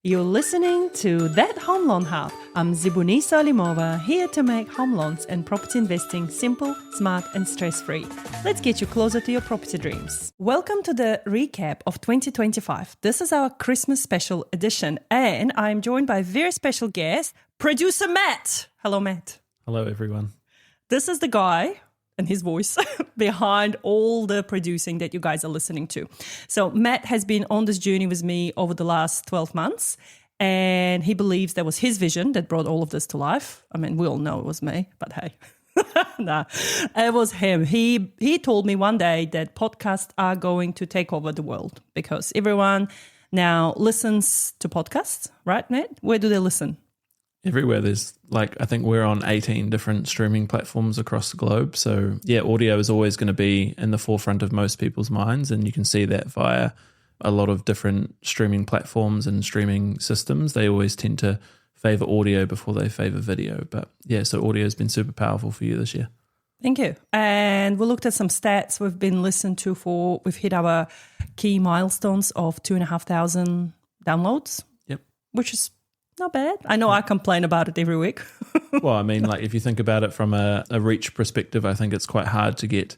You're listening to That Home Loan Hub. I'm Zibuni Salimova, here to make home loans and property investing simple, smart and stress-free. Let's get you closer to your property dreams. Welcome to the recap of 2025. This is our Christmas special edition and I'm joined by a very special guest, producer Matt. Hello, Matt. Hello, everyone. This is the guy and his voice behind all the producing that you guys are listening to. So Matt has been on this journey with me over the last 12 months, and he believes that was his vision that brought all of this to life. I mean, we all know it was me, but hey, no, it was him. He told me one day that podcasts are going to take over the world because everyone now listens to podcasts, right, Matt? Where do they listen? Everywhere. There's I think we're on 18 different streaming platforms across the globe. So yeah, audio is always going to be in the forefront of most people's minds. And you can see that via a lot of different streaming platforms and streaming systems. They always tend to favor audio before they favor video. But yeah, so audio has been super powerful for you this year. Thank you. And we looked at some stats we've been listened to we've hit our key milestones of 2,500 downloads. Yep. Which is not bad. I know I complain about it every week. Well, I mean, if you think about it from a reach perspective, I think it's quite hard to get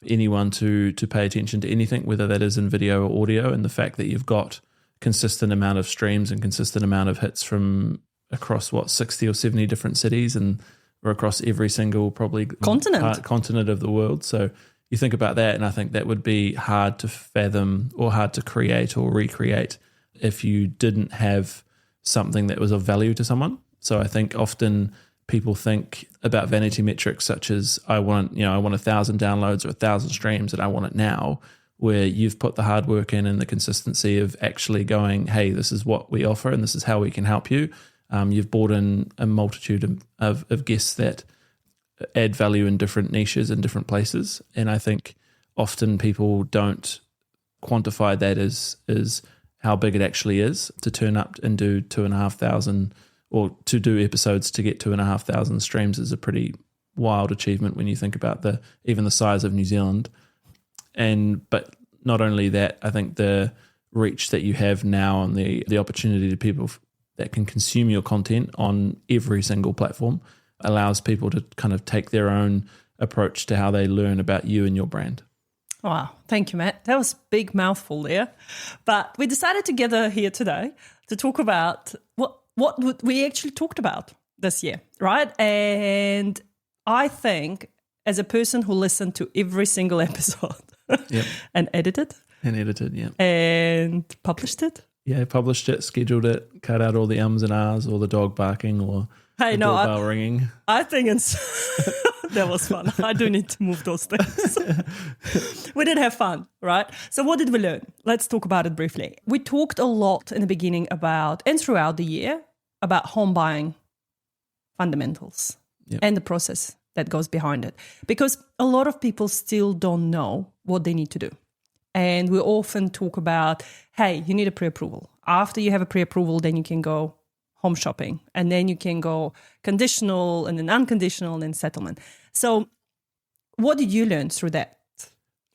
anyone to pay attention to anything, whether that is in video or audio. And the fact that you've got consistent amount of streams and consistent amount of hits from across 60 or 70 different cities and or across every single probably continent of the world. So you think about that, and I think that would be hard to fathom or hard to create or recreate if you didn't have something that was of value to someone. So I think often people think about vanity metrics such as I want 1,000 downloads or 1,000 streams and I want it now, where you've put the hard work in and the consistency of actually going, hey, this is what we offer and this is how we can help you. You've brought in a multitude of guests that add value in different niches and different places. And I think often people don't quantify that as how big it actually is to turn up and do 2,500 or to do episodes to get 2,500 streams is a pretty wild achievement when you think about even the size of New Zealand. But not only that, I think the reach that you have now and the opportunity to people that can consume your content on every single platform allows people to kind of take their own approach to how they learn about you and your brand. Wow. Thank you, Matt. That was a big mouthful there. But we decided together here today to talk about what we actually talked about this year, right? And I think as a person who listened to every single episode yep. and edited, yeah. And published it. Yeah, published it, scheduled it, cut out all the ums and ahs or the dog barking or the doorbell ringing. I think that was fun. I do need to move those things. We did have fun, right? So what did we learn? Let's talk about it briefly. We talked a lot in the beginning about, and throughout the year, about home buying fundamentals and the process that goes behind it. Because a lot of people still don't know what they need to do. And we often talk about, hey, you need a pre-approval. After you have a pre-approval, then you can go home shopping, and then you can go conditional and then unconditional and then settlement. So what did you learn through that,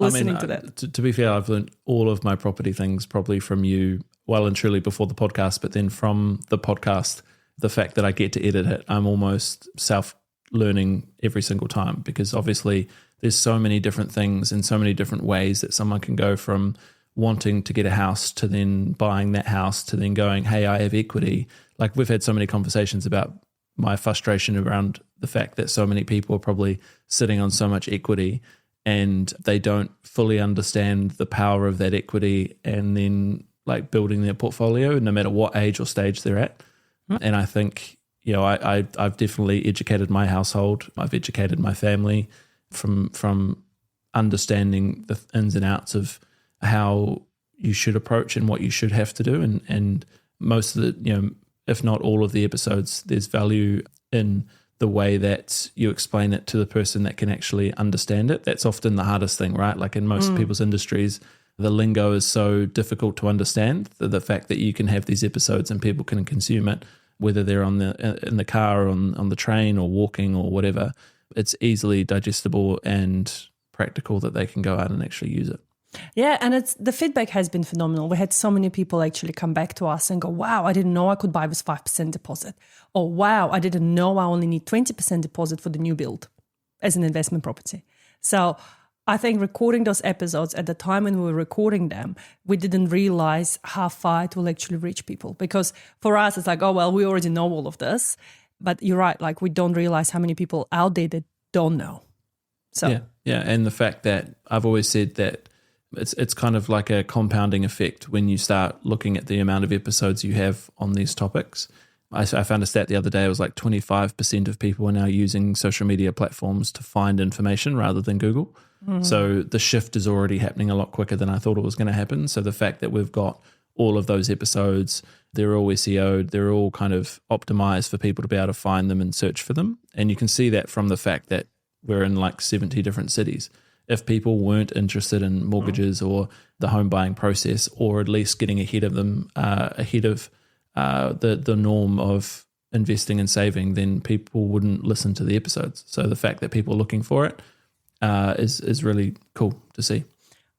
listening to that? To be fair, I've learned all of my property things probably from you well and truly before the podcast, but then from the podcast, the fact that I get to edit it, I'm almost self-learning every single time because obviously there's so many different things and so many different ways that someone can go from wanting to get a house to then buying that house to then going, hey, I have equity. Like we've had so many conversations about my frustration around the fact that so many people are probably sitting on so much equity and they don't fully understand the power of that equity and then building their portfolio no matter what age or stage they're at. Mm-hmm. And I think, I've definitely educated my household. I've educated my family from understanding the ins and outs of how you should approach and what you should have to do. And most of the, if not all of the episodes, there's value in the way that you explain it to the person that can actually understand it. That's often the hardest thing, right? Like in most people's industries, the lingo is so difficult to understand. The fact that you can have these episodes and people can consume it, whether they're in the car or on the train or walking or whatever, it's easily digestible and practical that they can go out and actually use it. Yeah, and the feedback has been phenomenal. We had so many people actually come back to us and go, wow, I didn't know I could buy with 5% deposit. Or wow, I didn't know I only need 20% deposit for the new build as an investment property. So I think recording those episodes at the time when we were recording them, we didn't realize how far it will actually reach people. Because for us, it's like, oh, well, we already know all of this. But you're right, like we don't realize how many people out there that don't know. So Yeah. And the fact that I've always said that it's kind of like a compounding effect when you start looking at the amount of episodes you have on these topics. I found a stat the other day. It was like 25% of people are now using social media platforms to find information rather than Google. Mm-hmm. So the shift is already happening a lot quicker than I thought it was going to happen. So the fact that we've got all of those episodes, they're all SEO'd, they're all kind of optimized for people to be able to find them and search for them. And you can see that from the fact that we're in like 70 different cities. If people weren't interested in mortgages or the home buying process, or at least getting ahead of them, ahead of the norm of investing and saving, then people wouldn't listen to the episodes. So the fact that people are looking for it is really cool to see.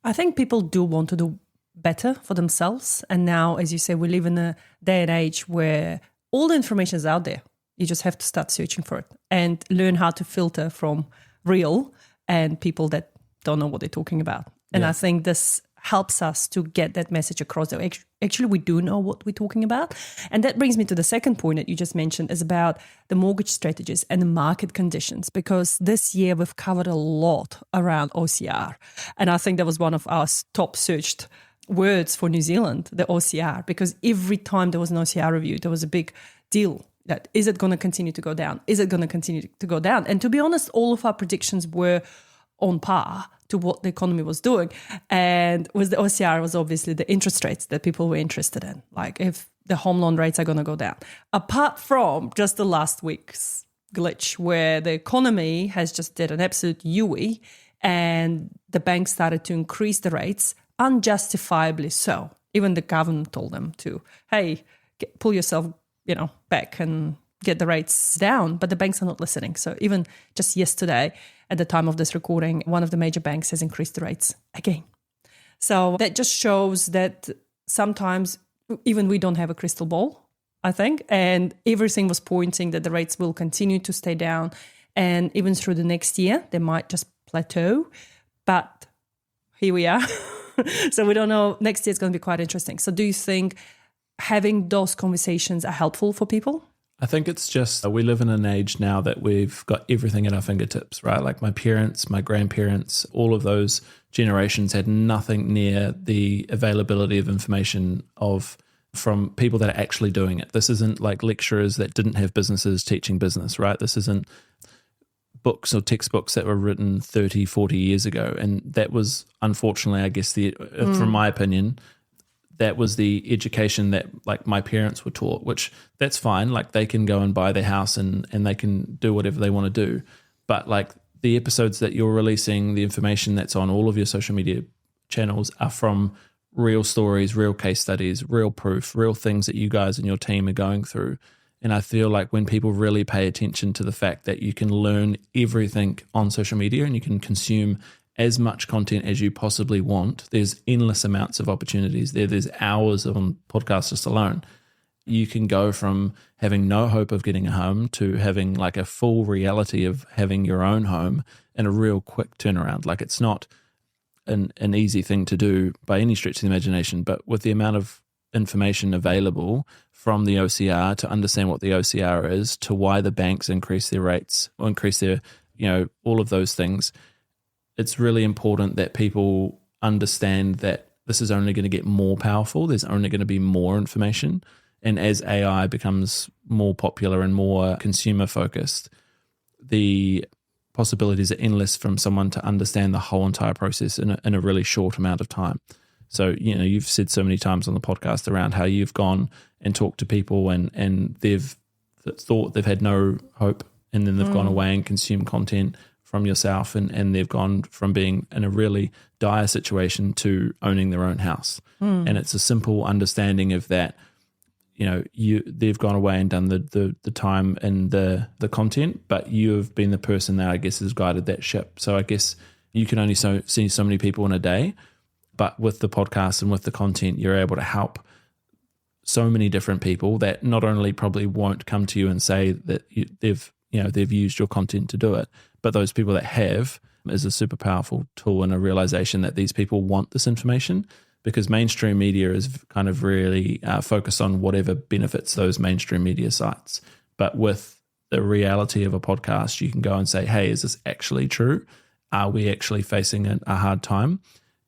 I think people do want to do better for themselves. And now, as you say, we live in a day and age where all the information is out there. You just have to start searching for it and learn how to filter from real and people that don't know what they're talking about. And I think this helps us to get that message across that actually we do know what we're talking about. And that brings me to the second point that you just mentioned, is about the mortgage strategies and the market conditions, because this year we've covered a lot around OCR. And I think that was one of our top searched words for New Zealand, the OCR, because every time there was an OCR review, there was a big deal. That is it going to continue to go down? Is it going to continue to go down? And to be honest, all of our predictions were on par to what the economy was doing. And with the OCR, it was obviously the interest rates that people were interested in, like if the home loan rates are going to go down. Apart from just the last week's glitch where the economy has just did an absolute U-ey and the banks started to increase the rates unjustifiably so. Even the government told them to, hey, pull yourself back and get the rates down, but the banks are not listening. So even just yesterday, at the time of this recording, one of the major banks has increased the rates again. So that just shows that sometimes even we don't have a crystal ball, I think, and everything was pointing that the rates will continue to stay down. And even through the next year, they might just plateau. But here we are. So we don't know. Next year is going to be quite interesting. So do you think having those conversations are helpful for people? I think it's just, we live in an age now that we've got everything at our fingertips, right? Like my parents, my grandparents, all of those generations had nothing near the availability of information from people that are actually doing it. This isn't like lecturers that didn't have businesses teaching business, right? This isn't books or textbooks that were written 30, 40 years ago. And that was, unfortunately, I guess, from my opinion, that was the education that like my parents were taught, which that's fine. Like they can go and buy their house and they can do whatever they want to do. But like the episodes that you're releasing, the information that's on all of your social media channels are from real stories, real case studies, real proof, real things that you guys and your team are going through. And I feel like when people really pay attention to the fact that you can learn everything on social media and you can consume as much content as you possibly want, there's endless amounts of opportunities there. There's hours on podcasts just alone. You can go from having no hope of getting a home to having like a full reality of having your own home in a real quick turnaround. Like it's not an easy thing to do by any stretch of the imagination, but with the amount of information available from the OCR to understand what the OCR is, to why the banks increase their rates or increase their, all of those things, it's really important that people understand that this is only going to get more powerful. There's only going to be more information. And as AI becomes more popular and more consumer focused, the possibilities are endless from someone to understand the whole entire process in a really short amount of time. So, you've said so many times on the podcast around how you've gone and talked to people and they've thought they've had no hope, and then they've gone away and consumed content from yourself, and they've gone from being in a really dire situation to owning their own house. And it's a simple understanding of that, they've gone away and done the time and the content, but you have been the person that I guess has guided that ship. So I guess you can only see so many people in a day, But with the podcast and with the content, you're able to help so many different people that not only probably won't come to you and say that they've used your content to do it, but those people that have is a super powerful tool and a realization that these people want this information, because mainstream media is kind of really focused on whatever benefits those mainstream media sites. But with the reality of a podcast, you can go and say, hey, is this actually true? Are we actually facing a hard time?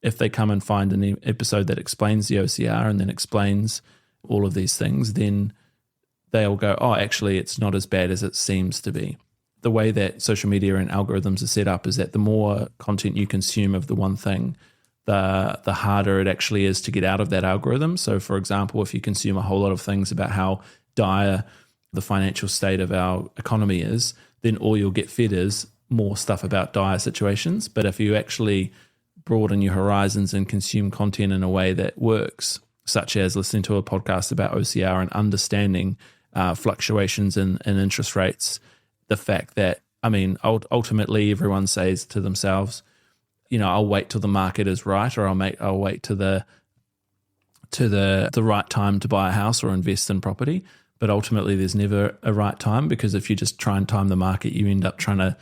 If they come and find an episode that explains the OCR and then explains all of these things, then they'll go, oh, actually, it's not as bad as it seems to be. The way that social media and algorithms are set up is that the more content you consume of the one thing, the harder it actually is to get out of that algorithm. So, for example, if you consume a whole lot of things about how dire the financial state of our economy is, then all you'll get fed is more stuff about dire situations. But if you actually broaden your horizons and consume content in a way that works, such as listening to a podcast about OCR and understanding fluctuations in interest rates, the fact that, I mean, ultimately everyone says to themselves, I'll wait till the market is right, or I'll wait to the right time to buy a house or invest in property. But ultimately there's never a right time, because if you just try and time the market, you end up trying to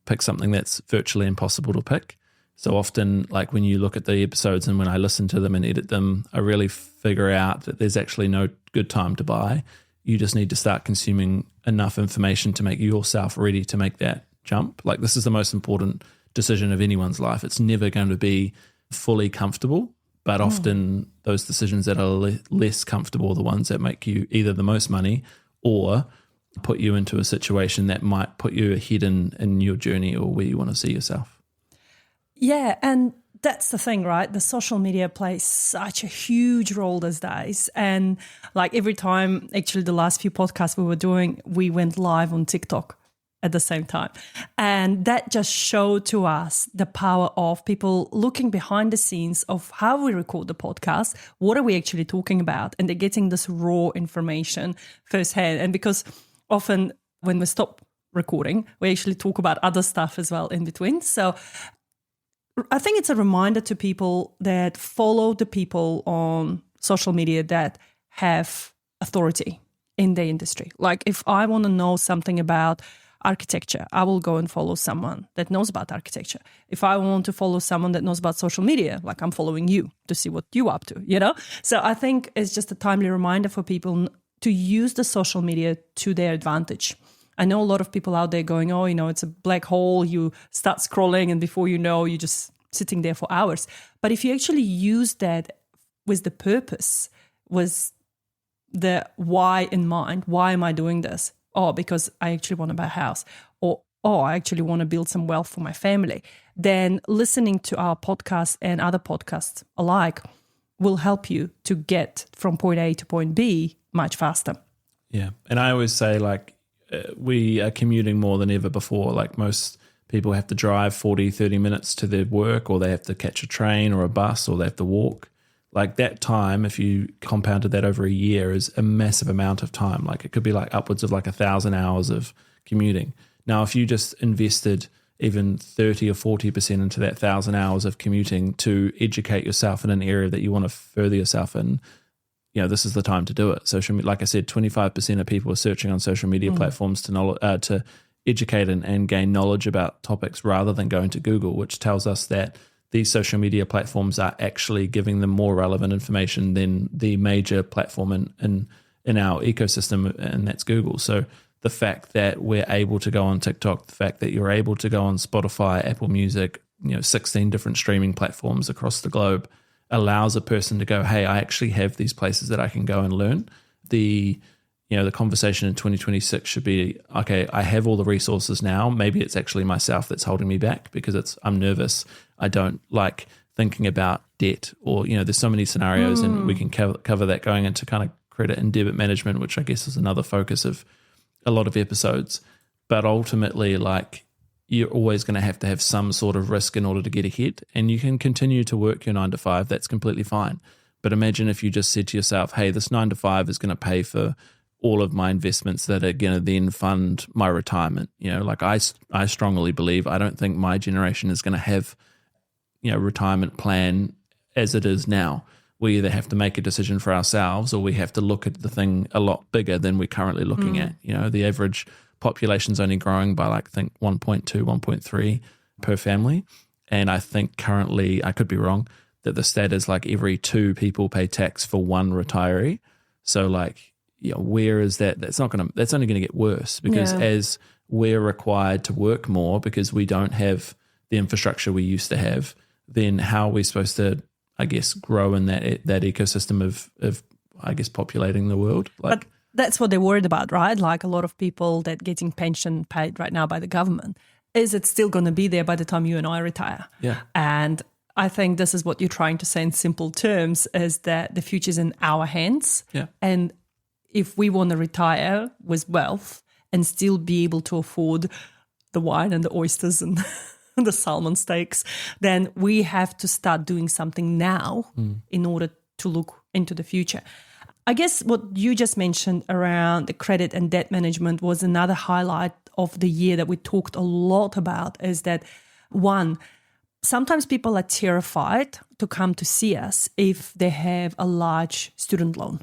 pick something that's virtually impossible to pick. So often, like when you look at the episodes and when I listen to them and edit them, I really figure out that there's actually no good time to buy. You just need to start consuming enough information to make yourself ready to make that jump. Like, this is the most important decision of anyone's life. It's never going to be fully comfortable, but often those decisions that are less comfortable are the ones that make you either the most money or put you into a situation that might put you ahead in your journey or where you want to see yourself. Yeah, and that's the thing, right? The social media plays such a huge role these days. And like every time, actually the last few podcasts we were doing, we went live on TikTok at the same time. And that just showed to us the power of people looking behind the scenes of how we record the podcast, what are we actually talking about? And they're getting this raw information firsthand. And because often when we stop recording, we actually talk about other stuff as well in between. So I think it's a reminder to people that follow the people on social media that have authority in the industry. Like if I want to know something about architecture, I will go and follow someone that knows about architecture. If I want to follow someone that knows about social media, like I'm following you to see what you're up to, So I think it's just a timely reminder for people to use the social media to their advantage. I know a lot of people out there going, it's a black hole. You start scrolling and before you know, you're just sitting there for hours. But if you actually use that with the purpose, with the why in mind, why am I doing this? Oh, because I actually want to buy a house. Or, I actually want to build some wealth for my family. Then listening to our podcast and other podcasts alike will help you to get from point A to point B much faster. Yeah. And I always say, we are commuting more than ever before. Like most people have to drive 40, 30 minutes to their work, or they have to catch a train or a bus, or they have to walk. Like that time, if you compounded that over a year, is a massive amount of time. Like it could be like upwards of 1,000 hours of commuting. Now, if you just invested even 30 or 40% into that 1,000 hours of commuting to educate yourself in an area that you want to further yourself in, this is the time to do it. Social media, like I said, 25% of people are searching on social media platforms to educate and gain knowledge about topics rather than going to Google, which tells us that these social media platforms are actually giving them more relevant information than the major platform in our ecosystem, and that's Google. So the fact that we're able to go on TikTok, the fact that you're able to go on Spotify, Apple Music, 16 different streaming platforms across the globe, allows a person to go, hey, I actually have these places that I can go and learn. The conversation in 2026 should be, okay, I have all the resources now. Maybe it's actually myself that's holding me back because I'm nervous. I don't like thinking about debt, or, there's so many scenarios and we can cover that going into kind of credit and debit management, which I guess is another focus of a lot of episodes. But ultimately, you're always going to have some sort of risk in order to get ahead, and you can continue to work your 9 to 5. That's completely fine. But imagine if you just said to yourself, hey, this 9 to 5 is going to pay for all of my investments that are going to then fund my retirement. I strongly believe, I don't think my generation is going to have, retirement plan as it is now. We either have to make a decision for ourselves or we have to look at the thing a lot bigger than we're currently looking at. You know, the average population's only growing by like, I think 1.2, 1.3 per family. And I think currently, I could be wrong, that the stat is like every 2 people pay tax for 1 retiree. So like, you know, where is that? That's only going to get worse because as we're required to work more because we don't have the infrastructure we used to have, then how are we supposed to, I guess, grow in that ecosystem of I guess, populating the world? But that's what they're worried about, right? Like a lot of people that getting pension paid right now by the government. Is it still going to be there by the time you and I retire? Yeah. And I think this is what you're trying to say in simple terms, is that the future's in our hands. Yeah. And if we want to retire with wealth and still be able to afford the wine and the oysters and the salmon steaks, then we have to start doing something now in order to look into the future. I guess what you just mentioned around the credit and debt management was another highlight of the year that we talked a lot about, is that, one, sometimes people are terrified to come to see us if they have a large student loan.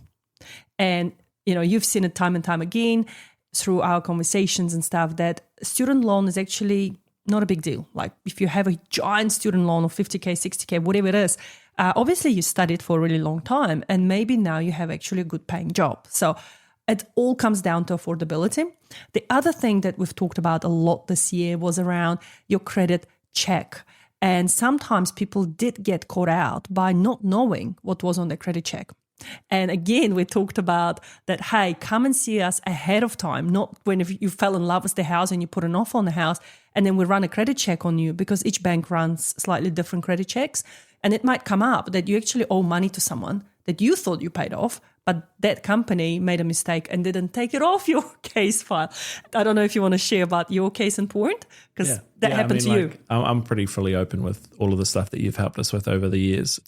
And, you know, you've seen it time and time again through our conversations and stuff, that student loan is actually not a big deal. Like if you have a giant student loan of 50K, 60K, whatever it is, obviously you studied for a really long time and maybe now you have actually a good paying job. So it all comes down to affordability. The other thing that we've talked about a lot this year was around your credit check. And sometimes people did get caught out by not knowing what was on their credit check. And again, we talked about that, hey, come and see us ahead of time, not when you fell in love with the house and you put an offer on the house and then we run a credit check on you, because each bank runs slightly different credit checks. And it might come up that you actually owe money to someone that you thought you paid off, but that company made a mistake and didn't take it off your case file. I don't know if you want to share about your case in point, because that happened to you. I'm pretty fully open with all of the stuff that you've helped us with over the years.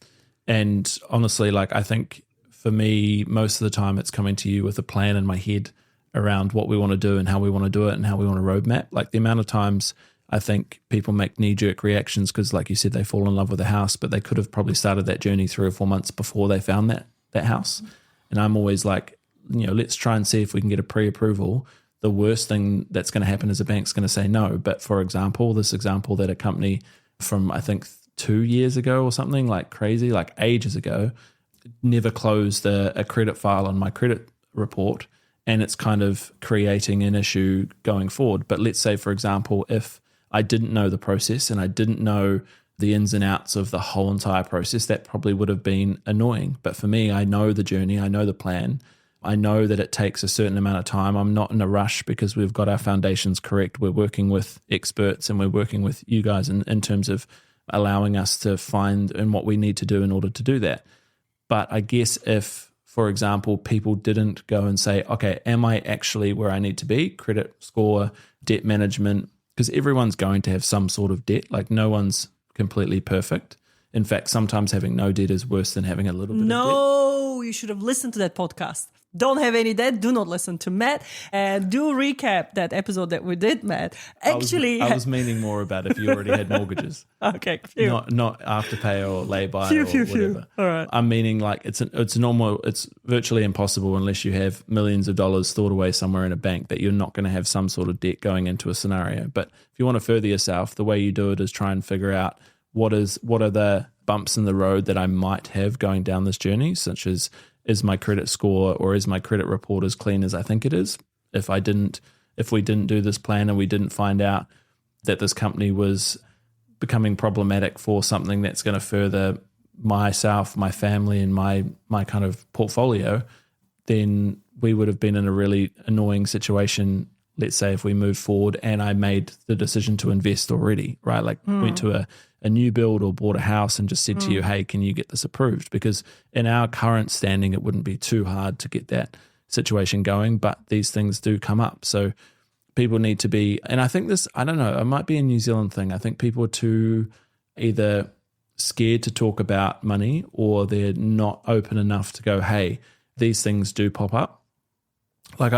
And honestly, like, I think for me, most of the time it's coming to you with a plan in my head around what we want to do and how we want to do it and how we want to roadmap. Like the amount of times I think people make knee-jerk reactions because, like you said, they fall in love with a house, but they could have probably started that journey 3 or 4 months before they found that house. And I'm always like, you know, let's try and see if we can get a pre-approval. The worst thing that's going to happen is a bank's going to say no. But for example, this example that a company from, I think, 2 years ago or something, like crazy, like ages ago, never closed a credit file on my credit report, and it's kind of creating an issue going forward. But let's say, for example, if I didn't know the process and I didn't know the ins and outs of the whole entire process, that probably would have been annoying. But for me, I know the journey, I know the plan, I know that it takes a certain amount of time. I'm not in a rush because we've got our foundations correct. We're working with experts and we're working with you guys in terms of allowing us to find and what we need to do in order to do that. But I guess if, for example, people didn't go and say, okay, am I actually where I need to be? Credit score, debt management, because everyone's going to have some sort of debt. Like no one's completely perfect. In fact, sometimes having no debt is worse than having a little bit of debt. No, you should have listened to that podcast. Don't have any debt, do not listen to Matt. And do recap that episode that we did, Matt. Actually, I was meaning more about if you already had mortgages. Okay. Phew. Not Afterpay or lay-by or whatever. All right. I'm meaning like it's normal. It's virtually impossible unless you have millions of dollars stored away somewhere in a bank that you're not going to have some sort of debt going into a scenario. But if you want to further yourself, the way you do it is try and figure out what are the bumps in the road that I might have going down this journey, such as, is my credit score or is my credit report as clean as I think it is? If we didn't do this plan and we didn't find out that this company was becoming problematic for something that's going to further myself, my family, and my kind of portfolio, then we would have been in a really annoying situation. Let's say if we move forward and I made the decision to invest already, right? Like went to a new build or bought a house and just said to you, hey, can you get this approved? Because in our current standing, it wouldn't be too hard to get that situation going, but these things do come up. So people need to be, and I think this, I don't know, it might be a New Zealand thing. I think people are too either scared to talk about money or they're not open enough to go, hey, these things do pop up. Like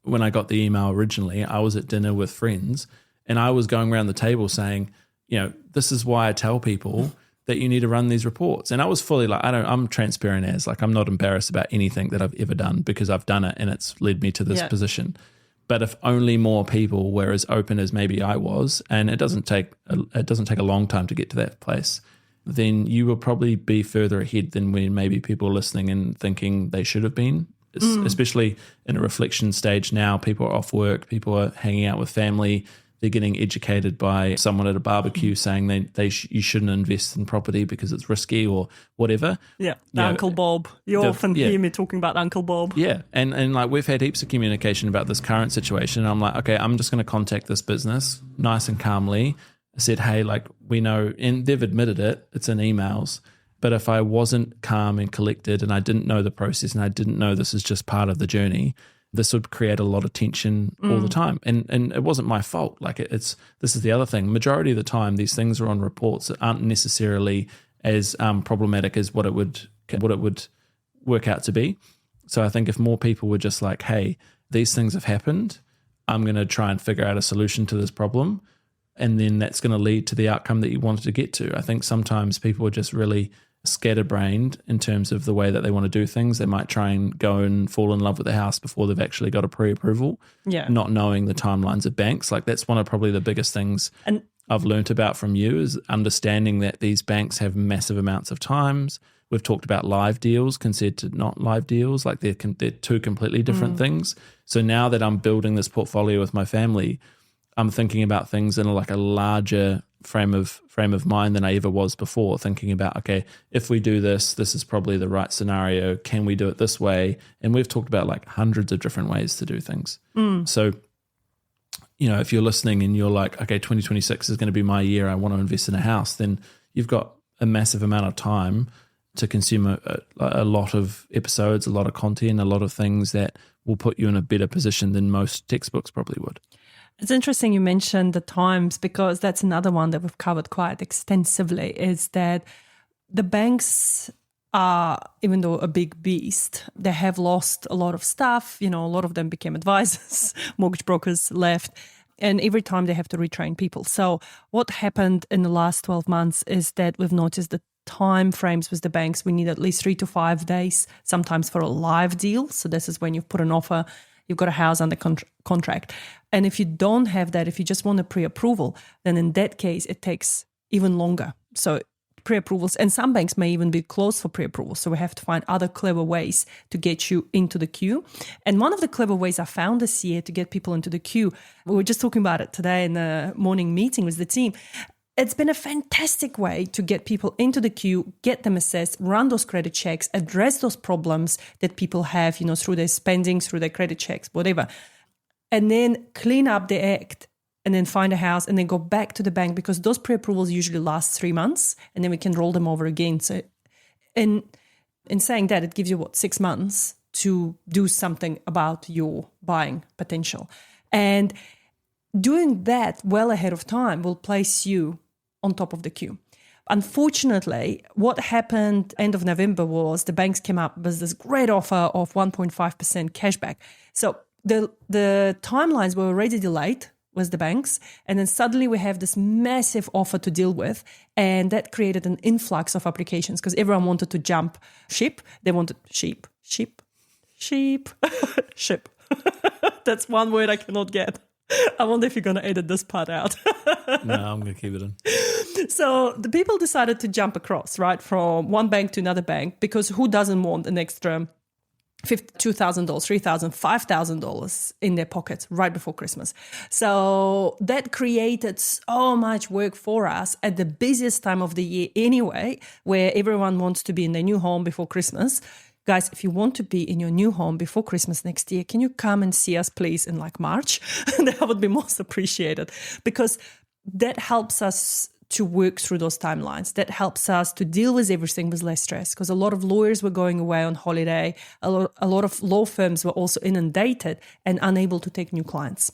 when I got the email originally, I was at dinner with friends and I was going around the table saying, you know, this is why I tell people that you need to run these reports. And I was fully like, I'm transparent as, like, I'm not embarrassed about anything that I've ever done because I've done it and it's led me to this position. But if only more people were as open as maybe I was, and it doesn't take a long time to get to that place, then you will probably be further ahead than when maybe people are listening and thinking they should have been. Especially in a reflection stage now, people are off work, people are hanging out with family, they're getting educated by someone at a barbecue saying you shouldn't invest in property because it's risky or whatever. Yeah, Uncle Bob. You often hear me talking about Uncle Bob. Yeah, and like we've had heaps of communication about this current situation. And I'm like, okay, I'm just going to contact this business nice and calmly. I said, hey, like, we know, and they've admitted it, it's in emails. But if I wasn't calm and collected and I didn't know the process and I didn't know this is just part of the journey, this would create a lot of tension all the time. And it wasn't my fault. Like this is the other thing. Majority of the time, these things are on reports that aren't necessarily as problematic as what it would work out to be. So I think if more people were just like, hey, these things have happened, I'm going to try and figure out a solution to this problem. And then that's going to lead to the outcome that you wanted to get to. I think sometimes people are just really scatterbrained in terms of the way that they want to do things. They might try and go and fall in love with the house before they've actually got a pre-approval, not knowing the timelines of banks. Like, that's one of probably the biggest things I've learnt about from you, is understanding that these banks have massive amounts of times. We've talked about live deals compared to not live deals. Like, they're two completely different things. So now that I'm building this portfolio with my family, I'm thinking about things in like a larger frame of mind than I ever was before, thinking about, okay, if we do this, this is probably the right scenario. Can we do it this way? And we've talked about like hundreds of different ways to do things. So, you know, if you're listening and you're like, okay, 2026 is going to be my year, I want to invest in a house, then you've got a massive amount of time to consume a lot of episodes, a lot of content, a lot of things that will put you in a better position than most textbooks probably would. It's interesting you mentioned the times, because that's another one that we've covered quite extensively, is that the banks are, even though a big beast, they have lost a lot of staff. You know, a lot of them became advisors, mortgage brokers left, and every time they have to retrain people. So what happened in the last 12 months is that we've noticed the time frames with the banks. We need at least 3 to 5 days, sometimes for a live deal. So this is when you've put an offer, you've got a house under contract. And if you don't have that, if you just want a pre-approval, then in that case, it takes even longer. So pre-approvals, and some banks may even be closed for pre-approvals. So we have to find other clever ways to get you into the queue. And one of the clever ways I found this year to get people into the queue, we were just talking about it today in the morning meeting with the team. It's been a fantastic way to get people into the queue, get them assessed, run those credit checks, address those problems that people have, you know, through their spending, through their credit checks, whatever. And then clean up the act and then find a house and then go back to the bank, because those pre-approvals usually last 3 months and then we can roll them over again. So in saying that, it gives you 6 months to do something about your buying potential. And doing that well ahead of time will place you on top of the queue. Unfortunately, what happened end of November was the banks came up with this great offer of 1.5% cashback. So the timelines were already delayed with the banks, and then suddenly we have this massive offer to deal with, and that created an influx of applications because everyone wanted to jump ship. They wanted ship. That's one word I cannot get. I wonder if you're going to edit this part out. No, I'm going to keep it in. So the people decided to jump across, right, from one bank to another bank, because who doesn't want an extra $2,000, $3,000, $5,000 in their pockets right before Christmas? So that created so much work for us at the busiest time of the year anyway, where everyone wants to be in their new home before Christmas. Guys, if you want to be in your new home before Christmas next year, can you come and see us, please, in like March? That would be most appreciated, because that helps us to work through those timelines. That helps us to deal with everything with less stress, because a lot of lawyers were going away on holiday. A lot of law firms were also inundated and unable to take new clients.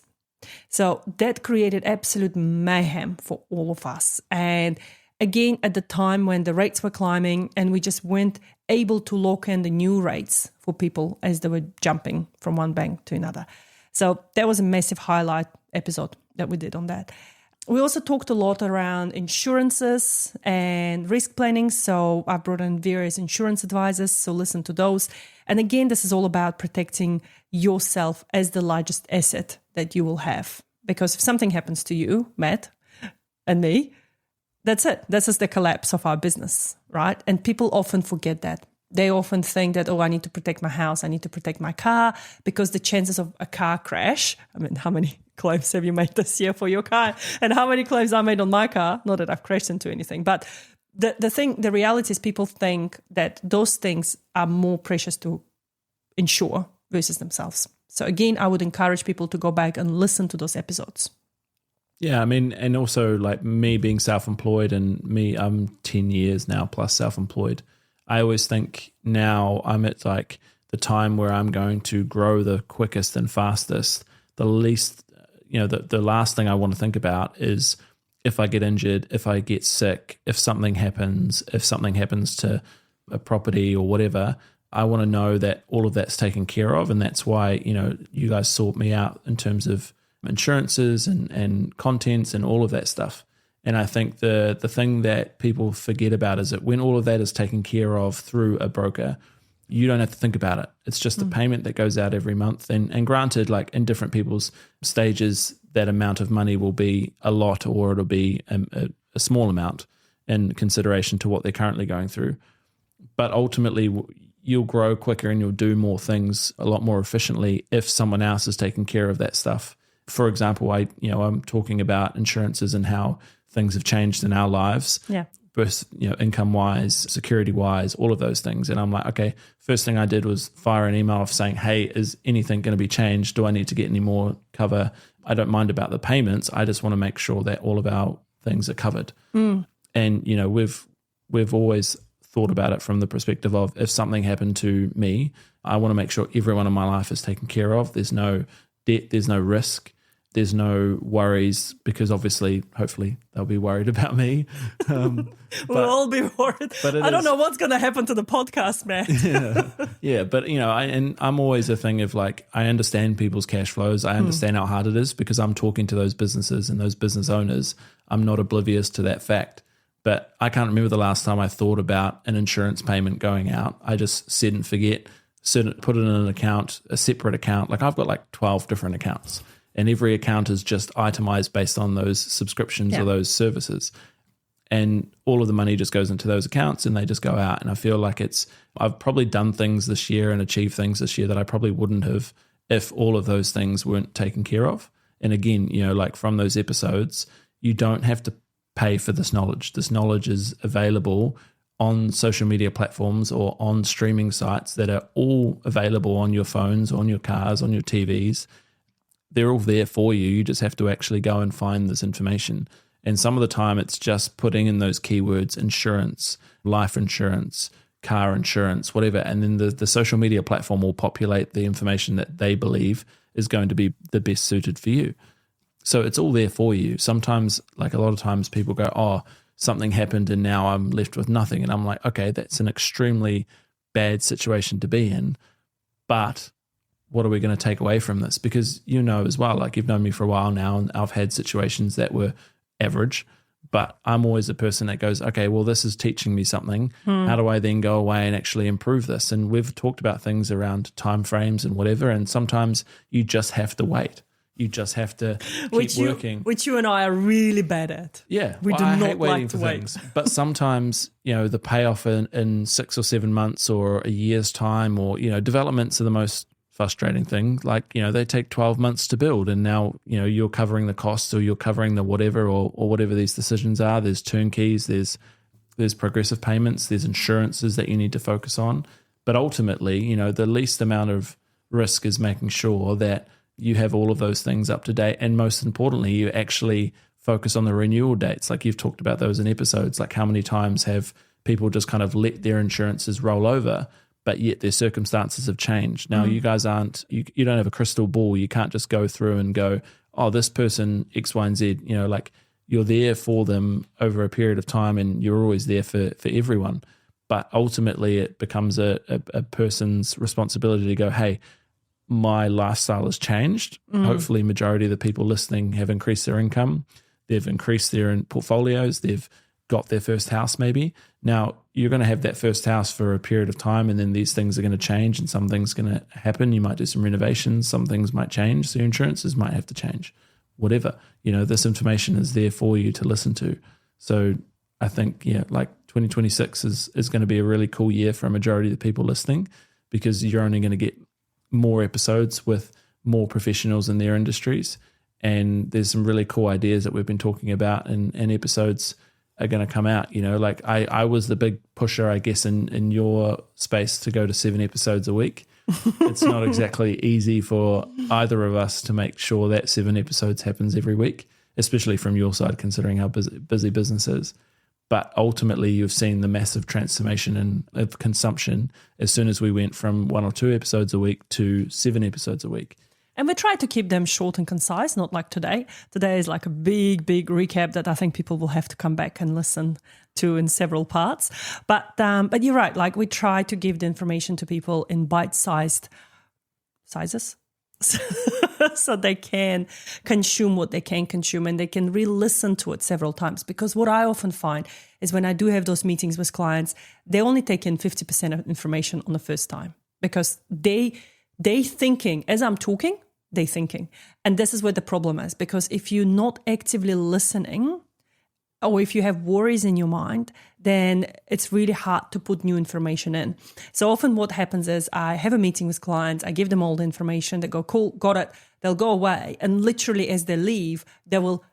So that created absolute mayhem for all of us. And again, at the time when the rates were climbing and we just weren't able to lock in the new rates for people as they were jumping from one bank to another. So that was a massive highlight episode that we did on that. We also talked a lot around insurances and risk planning. So I brought in various insurance advisors. So listen to those. And again, this is all about protecting yourself as the largest asset that you will have. Because if something happens to you, Matt, and me, that's it. This is the collapse of our business, right? And people often forget that. They often think that, I need to protect my house, I need to protect my car, because the chances of a car crash, how many claims have you made this year for your car? And how many claims I made on my car? Not that I've crashed into anything, but the reality is people think that those things are more precious to insure versus themselves. So again, I would encourage people to go back and listen to those episodes. Yeah, and also like me being self-employed and I'm 10 years now plus self-employed. I always think now I'm at like the time where I'm going to grow the quickest and fastest. The least, the last thing I want to think about is if I get injured, if I get sick, if something happens to a property or whatever. I want to know that all of that's taken care of. And that's why, you guys sought me out in terms of insurances and contents and all of that stuff. And I think the thing that people forget about is that when all of that is taken care of through a broker, you don't have to think about it. It's just a payment that goes out every month. And granted, like in different people's stages, that amount of money will be a lot or it'll be a small amount in consideration to what they're currently going through. But ultimately, you'll grow quicker and you'll do more things a lot more efficiently if someone else is taking care of that stuff. For example, I'm talking about insurances and how things have changed in our lives, both income-wise, security-wise, all of those things. And I'm like, okay, first thing I did was fire an email off saying, hey, is anything going to be changed? Do I need to get any more cover? I don't mind about the payments. I just want to make sure that all of our things are covered. And we've always thought about it from the perspective of if something happened to me, I want to make sure everyone in my life is taken care of. There's no debt, there's no risk. There's no worries because obviously, hopefully, they'll be worried about me. We'll all be worried. But I don't know what's going to happen to the podcast, man. Yeah, but I'm always a thing of like, I understand people's cash flows. I understand how hard it is because I'm talking to those businesses and those business owners. I'm not oblivious to that fact. But I can't remember the last time I thought about an insurance payment going out. I just set and forget, put it in an account, a separate account. Like I've got like 12 different accounts. And every account is just itemized based on those subscriptions or those services. And all of the money just goes into those accounts and they just go out. And I feel like I've probably done things this year and achieved things this year that I probably wouldn't have if all of those things weren't taken care of. And again, like from those episodes, you don't have to pay for this knowledge. This knowledge is available on social media platforms or on streaming sites that are all available on your phones, on your cars, on your TVs. They're all there for you. You just have to actually go and find this information. And some of the time it's just putting in those keywords, insurance, life insurance, car insurance, whatever. And then the social media platform will populate the information that they believe is going to be the best suited for you. So it's all there for you. Sometimes, like a lot of times people go, something happened and now I'm left with nothing. And I'm like, okay, that's an extremely bad situation to be in. But what are we going to take away from this? Because as well, like you've known me for a while now and I've had situations that were average, but I'm always a person that goes, okay, well, this is teaching me something. How do I then go away and actually improve this? And we've talked about things around timeframes and whatever. And sometimes you just have to wait. You just have to keep working. Which you and I are really bad at. Yeah. We do not like to wait. Things. But sometimes, the payoff in 6 or 7 months or a year's time or, developments are the most frustrating thing. Like, they take 12 months to build and now, you're covering the costs or you're covering the whatever or whatever these decisions are. There's turnkeys, there's progressive payments, there's insurances that you need to focus on. But ultimately, the least amount of risk is making sure that you have all of those things up to date. And most importantly, you actually focus on the renewal dates. Like you've talked about those in episodes, like how many times have people just kind of let their insurances roll over, but yet their circumstances have changed. Now, you guys you don't have a crystal ball. You can't just go through and go, this person X, Y, and Z, like you're there for them over a period of time and you're always there for everyone. But ultimately it becomes a person's responsibility to go, hey, my lifestyle has changed. Hopefully majority of the people listening have increased their income. they've increased their portfolios, they've got their first house maybe. Now, you're going to have that first house for a period of time, and then these things are going to change and some things are going to happen. You might do some renovations, some things might change, so your insurances might have to change, whatever. This information is there for you to listen to. So I think, 2026 is going to be a really cool year for a majority of the people listening, because you're only going to get more episodes with more professionals in their industries. And there's some really cool ideas that we've been talking about, and episodes are going to come out. I was the big pusher, I guess, in your space to go to 7 episodes a week. It's not exactly easy for either of us to make sure that 7 episodes happens every week, especially from your side, considering how busy business is. But ultimately, you've seen the massive transformation of consumption as soon as we went from 1 or 2 episodes a week to 7 episodes a week. And we try to keep them short and concise, not like today. Today is like a big recap that I think people will have to come back and listen to in several parts. But you're right. Like, we try to give the information to people in bite-sized sizes, so they can consume what they can consume, and they can re-listen to it several times. Because what I often find is when I do have those meetings with clients, they only take in 50% of information on the first time, because they thinking as I'm talking. They thinking. And this is where the problem is, because if you're not actively listening, or if you have worries in your mind, then it's really hard to put new information in. So often what happens is I have a meeting with clients, I give them all the information, they go, cool, got it. They'll go away, and literally as they leave, they will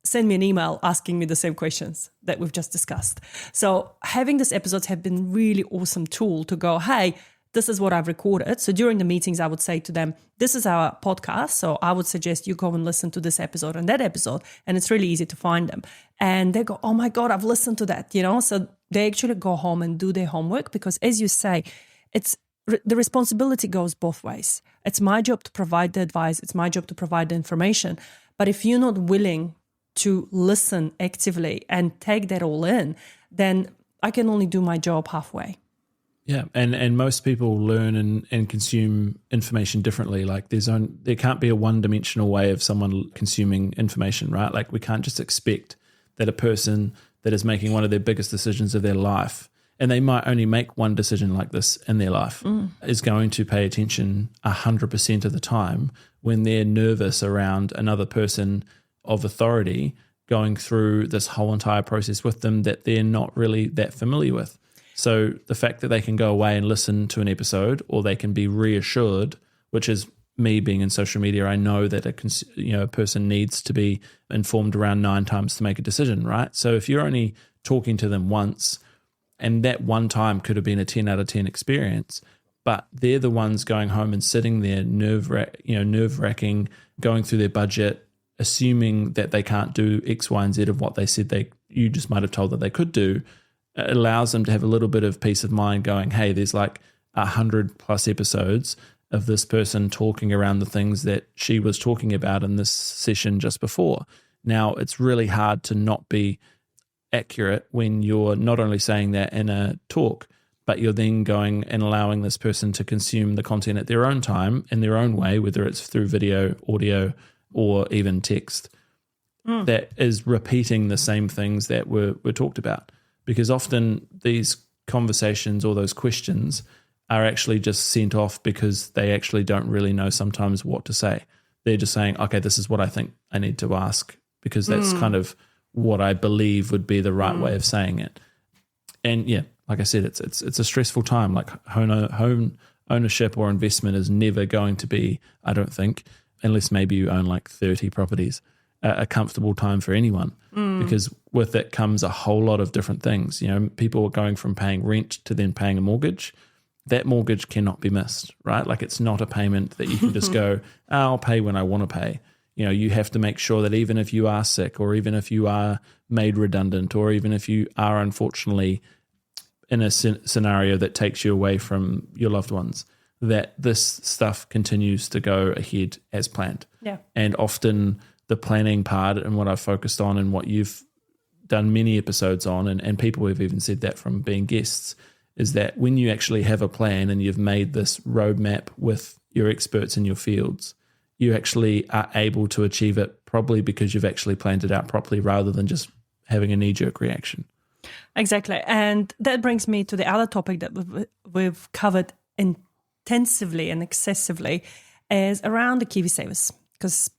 send me an email asking me the same questions that we've just discussed. So having these episodes have been really awesome tool to go, hey, this is what I've recorded. So during the meetings, I would say to them, this is our podcast. So I would suggest you go and listen to this episode and that episode. And it's really easy to find them. And they go, oh my God, I've listened to that, So they actually go home and do their homework, because as you say, the responsibility goes both ways. It's my job to provide the advice. It's my job to provide the information. But if you're not willing to listen actively and take that all in, then I can only do my job halfway. Yeah, and most people learn and consume information differently. Like there can't be a one-dimensional way of someone consuming information, right? Like, we can't just expect that a person that is making one of their biggest decisions of their life, and they might only make one decision like this in their life, is going to pay attention 100% of the time when they're nervous around another person of authority going through this whole entire process with them that they're not really that familiar with. So the fact that they can go away and listen to an episode, or they can be reassured, which is me being in social media, I know that a person needs to be informed around 9 times to make a decision, right? So if you're only talking to them once, and that one time could have been a 10 out of 10 experience, but they're the ones going home and sitting there nerve-wracking, going through their budget, assuming that they can't do X, Y, and Z of what they said you just might have told that they could do. It allows them to have a little bit of peace of mind going, hey, there's like 100+ episodes of this person talking around the things that she was talking about in this session just before. Now, it's really hard to not be accurate when you're not only saying that in a talk, but you're then going and allowing this person to consume the content at their own time, in their own way, whether it's through video, audio, or even text, that is repeating the same things that were talked about. Because often these conversations or those questions are actually just sent off because they actually don't really know sometimes what to say. They're just saying, okay, this is what I think I need to ask, because that's kind of what I believe would be the right way of saying it. And yeah, like I said, it's a stressful time. Like home ownership or investment is never going to be, I don't think, unless maybe you own like 30 properties, a comfortable time for anyone, because with it comes a whole lot of different things. People are going from paying rent to then paying a mortgage. That mortgage cannot be missed, right? Like, it's not a payment that you can just go, I'll pay when I want to pay. You have to make sure that even if you are sick, or even if you are made redundant, or even if you are unfortunately in a scenario that takes you away from your loved ones, that this stuff continues to go ahead as planned. Yeah. And often the planning part, and what I've focused on, and what you've done many episodes on, and people have even said that from being guests, is that when you actually have a plan and you've made this roadmap with your experts in your fields, you actually are able to achieve it probably because you've actually planned it out properly rather than just having a knee-jerk reaction. Exactly. And that brings me to the other topic that we've covered intensively and excessively is around the KiwiSavers, because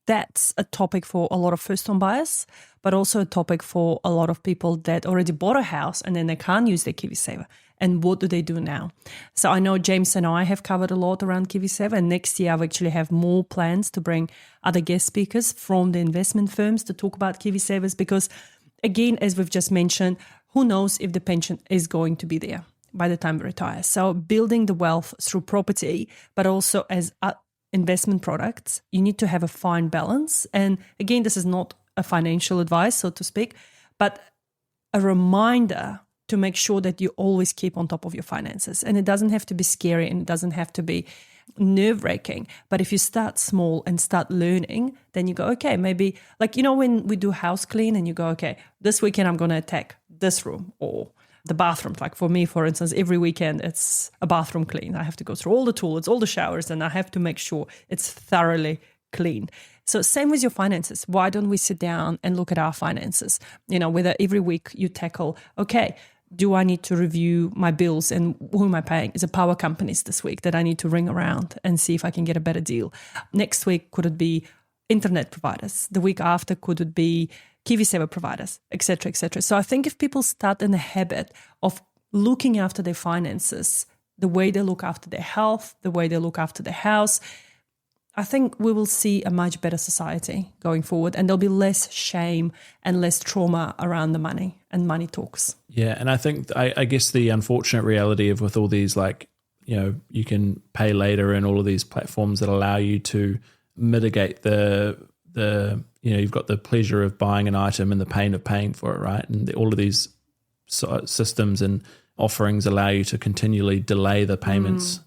that's a topic for a lot of first-home buyers, but also a topic for a lot of people that already bought a house and then they can't use their KiwiSaver. And what do they do now? So I know James and I have covered a lot around KiwiSaver, and next year I actually have more plans to bring other guest speakers from the investment firms to talk about KiwiSavers, because again, as we've just mentioned, who knows if the pension is going to be there by the time we retire. So building the wealth through property, but also as investment products, you need to have a fine balance. And again, this is not a financial advice, so to speak, but a reminder to make sure that you always keep on top of your finances. And it doesn't have to be scary and it doesn't have to be nerve-wracking. But if you start small and start learning, then you go, okay, maybe like, you know, when we do house clean and you go, okay, this weekend I'm going to attack this room or the bathroom. Like for me, for instance, every weekend it's a bathroom clean. I have to go through all the toilets, all the showers, and I have to make sure it's thoroughly clean. So same with your finances. Why don't we sit down and look at our finances? You know, whether every week you tackle, okay, do I need to review my bills and who am I paying? Is it power companies this week that I need to ring around and see if I can get a better deal? Next week, could it be internet providers? The week after, could it be KiwiSaver providers, etc., etc. So I think if people start in the habit of looking after their finances, the way they look after their health, the way they look after their house, I think we will see a much better society going forward, and there'll be less shame and less trauma around the money and money talks. Yeah, and I think, I guess the unfortunate reality of with all these, like, you know, you can pay later and all of these platforms that allow you to mitigate the you know, you've got the pleasure of buying an item and the pain of paying for it, right? And all of these systems and offerings allow you to continually delay the payments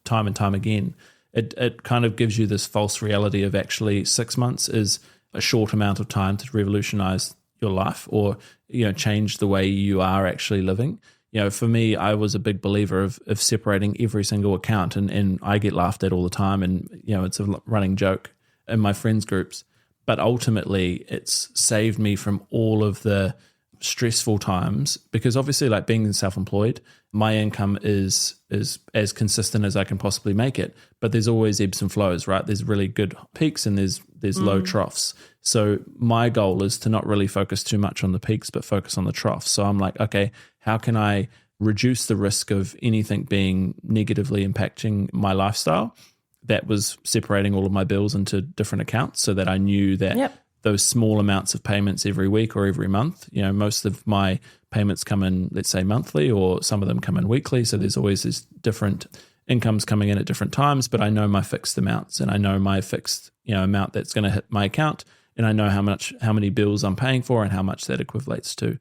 time and time again. It kind of gives you this false reality of actually 6 months is a short amount of time to revolutionize your life or, you know, change the way you are actually living. You know, for me, I was a big believer of separating every single account, and I get laughed at all the time, and, you know, it's a running joke in my friends groups. But ultimately, it's saved me from all of the stressful times, because obviously, like, being self-employed, my income is as consistent as I can possibly make it, but there's always ebbs and flows, right? There's really good peaks and there's low troughs. So my goal is to not really focus too much on the peaks, but focus on the troughs. So I'm like, okay, how can I reduce the risk of anything being negatively impacting my lifestyle? That was separating all of my bills into different accounts so that I knew that those small amounts of payments every week or every month, you know, most of my payments come in, let's say, monthly, or some of them come in weekly. So there's always this different incomes coming in at different times, but I know my fixed amounts and I know my fixed, you know, amount that's going to hit my account, and I know how many bills I'm paying for and how much that equivalates to.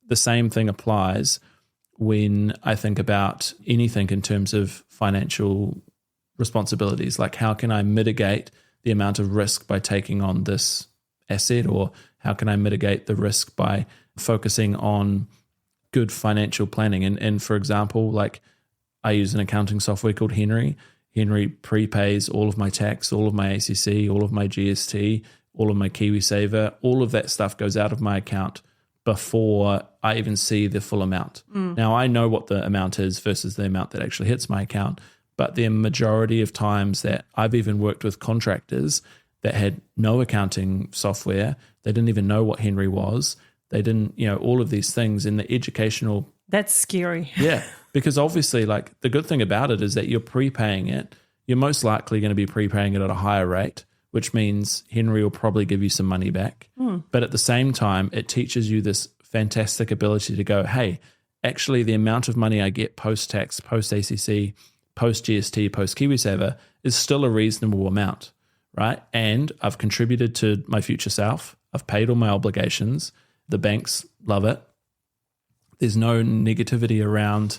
The same thing applies when I think about anything in terms of financial responsibilities, like how can I mitigate the amount of risk by taking on this asset, or how can I mitigate the risk by focusing on good financial planning? And for example, like, I use an accounting software called Henry. Henry prepays all of my tax, all of my ACC, all of my GST, all of my KiwiSaver, all of that stuff goes out of my account before I even see the full amount. Now, I know what the amount is versus the amount that actually hits my account, but the majority of times that I've even worked with contractors that had no accounting software, they didn't even know what Henry was. They didn't, you know, all of these things in the educational. That's scary. Yeah, because obviously, like, the good thing about it is that you're prepaying it. You're most likely going to be prepaying it at a higher rate, which means Henry will probably give you some money back. But at the same time, it teaches you this fantastic ability to go, hey, actually the amount of money I get post-tax, post-ACC, post-GST, post-KiwiSaver is still a reasonable amount, right? And I've contributed to my future self. I've paid all my obligations. The banks love it. There's no negativity around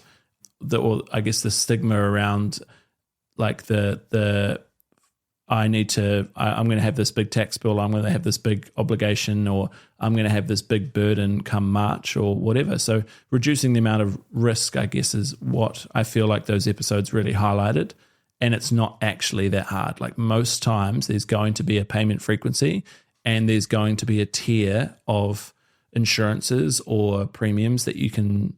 or I guess the stigma around, like, I'm going to have this big tax bill, I'm going to have this big obligation, or I'm going to have this big burden come March or whatever. So reducing the amount of risk, I guess, is what I feel like those episodes really highlighted. and it's not actually that hard. Like most times there's going to be a payment frequency and there's going to be a tier of insurances or premiums that you can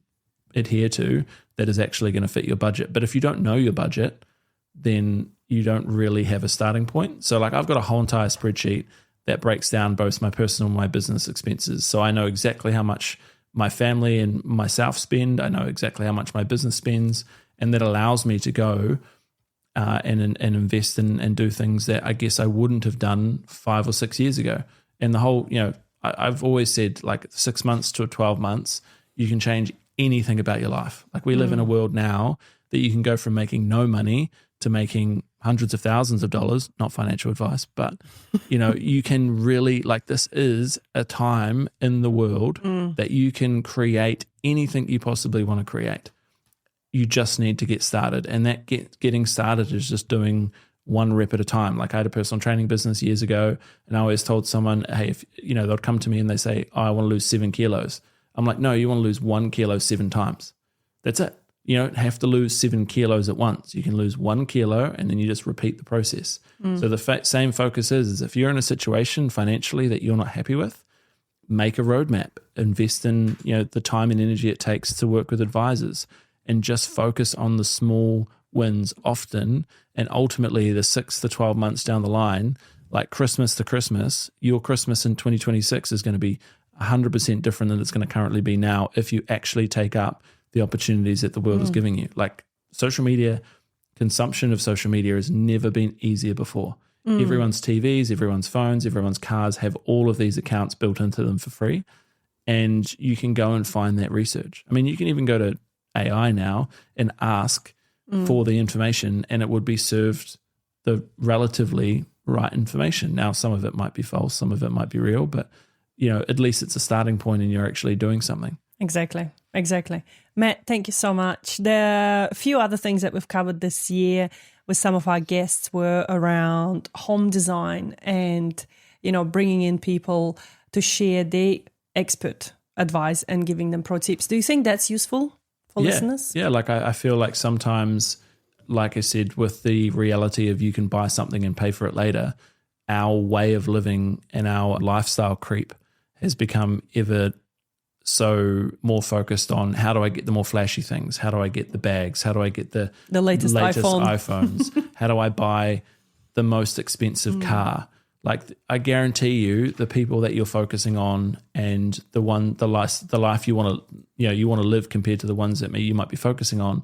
adhere to that is actually going to fit your budget. But if you don't know your budget, then you don't really have a starting point. So like I've got a whole entire spreadsheet that breaks down both my personal and my business expenses. So I know exactly how much my family and myself spend. I know exactly how much my business spends, and that allows me to go and invest and do things that I guess I wouldn't have done 5 or 6 years ago. And the whole, I've always said like 6 months to 12 months, you can change anything about your life. Like we live in a world now that you can go from making no money to making hundreds of thousands of dollars, not financial advice, but you can really, like, this is a time in the world that you can create anything you possibly want to create. You just need to get started. And that getting started is just doing one rep at a time. Like I had a personal training business years ago, and I always told someone, hey, if they'd come to me and they say, oh, I want to lose 7 kilos. I'm like, no, you want to lose 1 kilo 7 times. That's it. You don't have to lose 7 kilos at once. You can lose 1 kilo and then you just repeat the process. So the same focus is if you're in a situation financially that you're not happy with, make a roadmap, invest in the time and energy it takes to work with advisors, and just focus on the small wins often. And ultimately the 6 to 12 months down the line, like Christmas to Christmas, your Christmas in 2026 is going to be 100% different than it's going to currently be now if you actually take up the opportunities that the world is giving you. Like social media, consumption of social media has never been easier before. Everyone's TVs, everyone's phones, everyone's cars have all of these accounts built into them for free. And you can go and find that research. I mean, you can even go to AI now and ask for the information, and it would be served the relatively right information. Now, some of it might be false, some of it might be real, but at least it's a starting point and you're actually doing something. Exactly. Matt, thank you so much. There are a few other things that we've covered this year with some of our guests were around home design and, bringing in people to share their expert advice and giving them pro tips. Do you think that's useful for listeners? Yeah, like I feel like sometimes, like I said, with the reality of you can buy something and pay for it later, our way of living and our lifestyle creep has become ever so more focused on how do I get the more flashy things? How do I get the bags? How do I get the latest iPhones? How do I buy the most expensive car? Like I guarantee you, the people that you're focusing on and the life you want to live compared to the ones that you might be focusing on,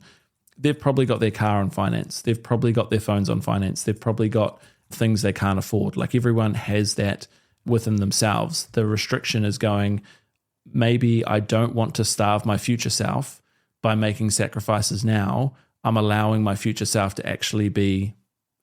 they've probably got their car on finance. They've probably got their phones on finance. They've probably got things they can't afford. Like everyone has that within themselves. The restriction is going, maybe I don't want to starve my future self by making sacrifices now. I'm allowing my future self to actually be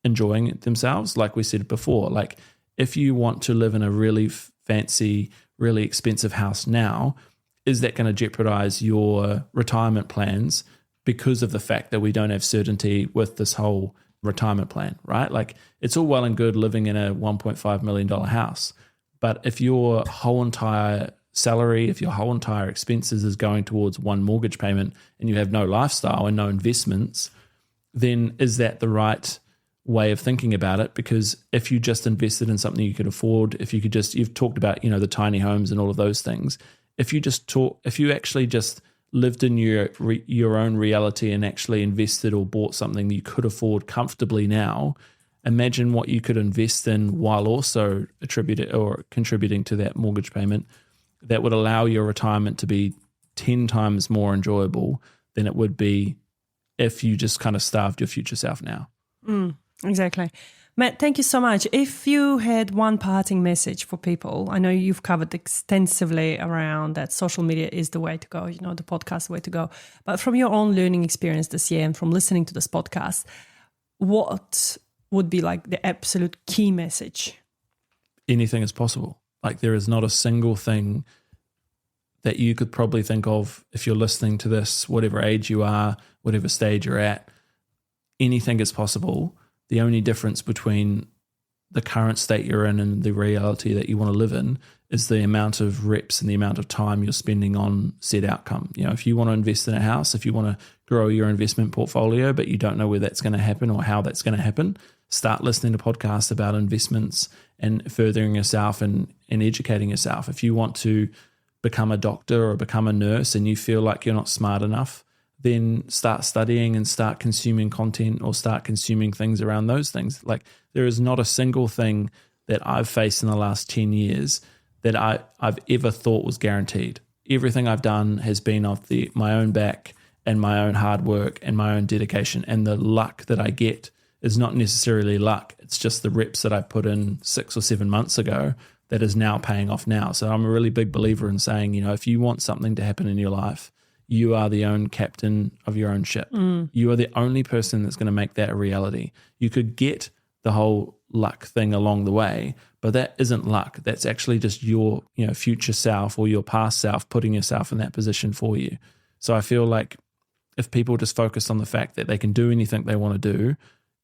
enjoying it themselves. Like we said before, like if you want to live in a really fancy, really expensive house now, is that going to jeopardize your retirement plans because of the fact that we don't have certainty with this whole retirement plan, right? Like it's all well and good living in a $1.5 million house, but if your whole entire salary, if your whole entire expenses is going towards one mortgage payment and you have no lifestyle and no investments, then is that the right way of thinking about it? Because if you just invested in something you could afford, if you could just, you've talked about, the tiny homes and all of those things. If you actually just lived in your own reality and actually invested or bought something you could afford comfortably now, imagine what you could invest in while also contributing to that mortgage payment. That would allow your retirement to be 10 times more enjoyable than it would be if you just kind of starved your future self now. Exactly. Matt, thank you so much. If you had one parting message for people, I know you've covered extensively around that social media is the way to go, the podcast is the way to go. But from your own learning experience this year and from listening to this podcast, what would be like the absolute key message? Anything is possible. Like there is not a single thing that you could probably think of if you're listening to this, whatever age you are, whatever stage you're at, anything is possible. The only difference between the current state you're in and the reality that you want to live in is the amount of reps and the amount of time you're spending on said outcome. You know, if you want to invest in a house, if you want to grow your investment portfolio, but you don't know where that's going to happen or how that's going to happen, start listening to podcasts about investments and furthering yourself and educating yourself. If you want to become a doctor or become a nurse and you feel like you're not smart enough, then start studying and start consuming content or start consuming things around those things. Like, there is not a single thing that I've faced in the last 10 years that I've ever thought was guaranteed. Everything I've done has been off my own back and my own hard work and my own dedication. And the luck that I get is not necessarily luck. It's just the reps that I put in 6 or 7 months ago that is now paying off now. So I'm a really big believer in saying, you know, if you want something to happen in your life, you are the own captain of your own ship. You are the only person that's going to make that a reality. You could get the whole luck thing along the way, but that isn't luck. That's actually just your, you know, future self or your past self putting yourself in that position for you. So I feel like if people just focus on the fact that they can do anything they want to do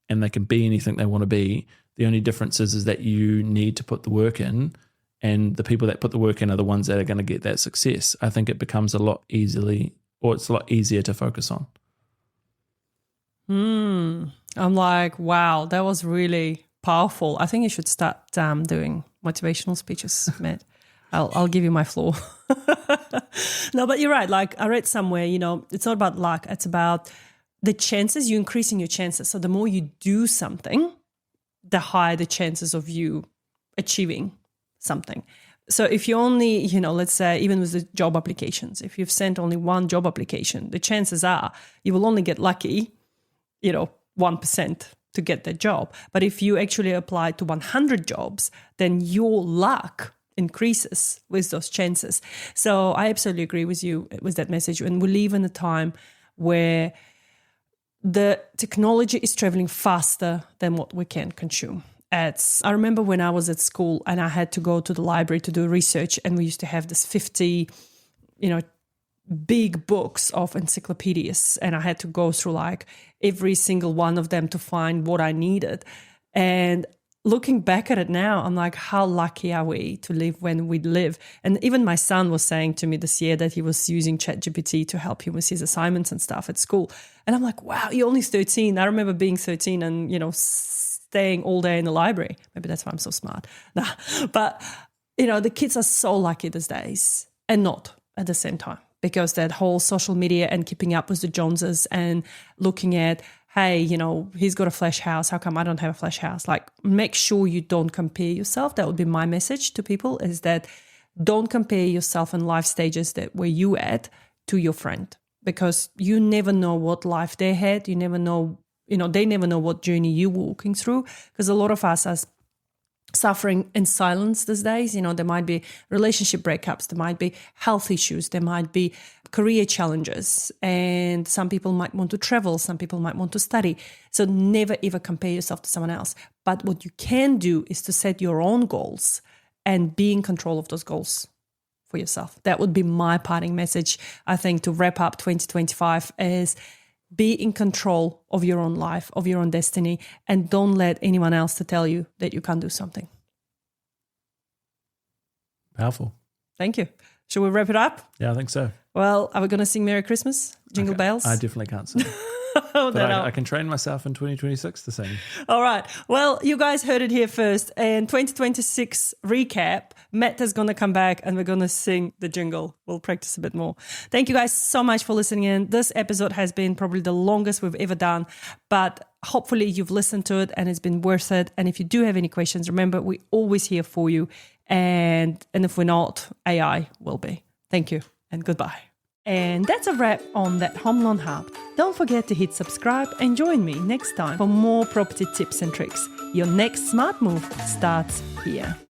and they can be anything they want to be, the only difference is that you need to put the work in, and the people that put the work in are the ones that are going to get that success. I think it becomes it's a lot easier to focus on. I'm like, wow, that was really powerful. I think you should start doing motivational speeches, Matt. I'll give you my floor. No, but you're right. Like, I read somewhere, you know, it's not about luck. It's about the chances. You're increasing your chances. So the more you do something, the higher the chances of you achieving something. So if you only, you know, let's say even with the job applications, if you've sent only one job application, the chances are you will only get lucky, you know, 1% to get that job. But if you actually apply to 100 jobs, then your luck increases with those chances. So I absolutely agree with you with that message. And we live in a time where the technology is traveling faster than what we can consume. I remember when I was at school and I had to go to the library to do research, and we used to have this 50, you know, big books of encyclopedias, and I had to go through like every single one of them to find what I needed. And looking back at it now, I'm like, how lucky are we to live when we live? And even my son was saying to me this year that he was using ChatGPT to help him with his assignments and stuff at school. And I'm like, wow, you're only 13. I remember being 13 and, you know, staying all day in the library. Maybe that's why I'm so smart. Nah. But, you know, the kids are so lucky these days, and not at the same time, because that whole social media and keeping up with the Joneses and looking at, hey, you know, he's got a flash house. How come I don't have a flash house? Like, make sure you don't compare yourself. That would be my message to people, is that don't compare yourself in life stages that where you at to your friend, because you never know what life they had. You never know, you know, they never know what journey you're walking through, because a lot of us are suffering in silence these days. You know, there might be relationship breakups, there might be health issues, there might be career challenges, and some people might want to travel, some people might want to study. So never ever compare yourself to someone else. But what you can do is to set your own goals and be in control of those goals for yourself. That would be my parting message, I think, to wrap up 2025, is be in control of your own life, of your own destiny, and don't let anyone else to tell you that you can't do something. Powerful. Thank you. Should we wrap it up? Yeah, I think so. Well, are we going to sing Merry Christmas? Jingle bells? I definitely can't sing. But I can train myself in 2026 to sing. All right. Well, you guys heard it here first. And 2026 recap, Matt is going to come back and we're going to sing the jingle. We'll practice a bit more. Thank you guys so much for listening in. This episode has been probably the longest we've ever done, but hopefully you've listened to it and it's been worth it. And if you do have any questions, remember, we're always here for you. And if we're not, AI will be. Thank you and goodbye. And that's a wrap on That Home Loan Hub. Don't forget to hit subscribe and join me next time for more property tips and tricks. Your next smart move starts here.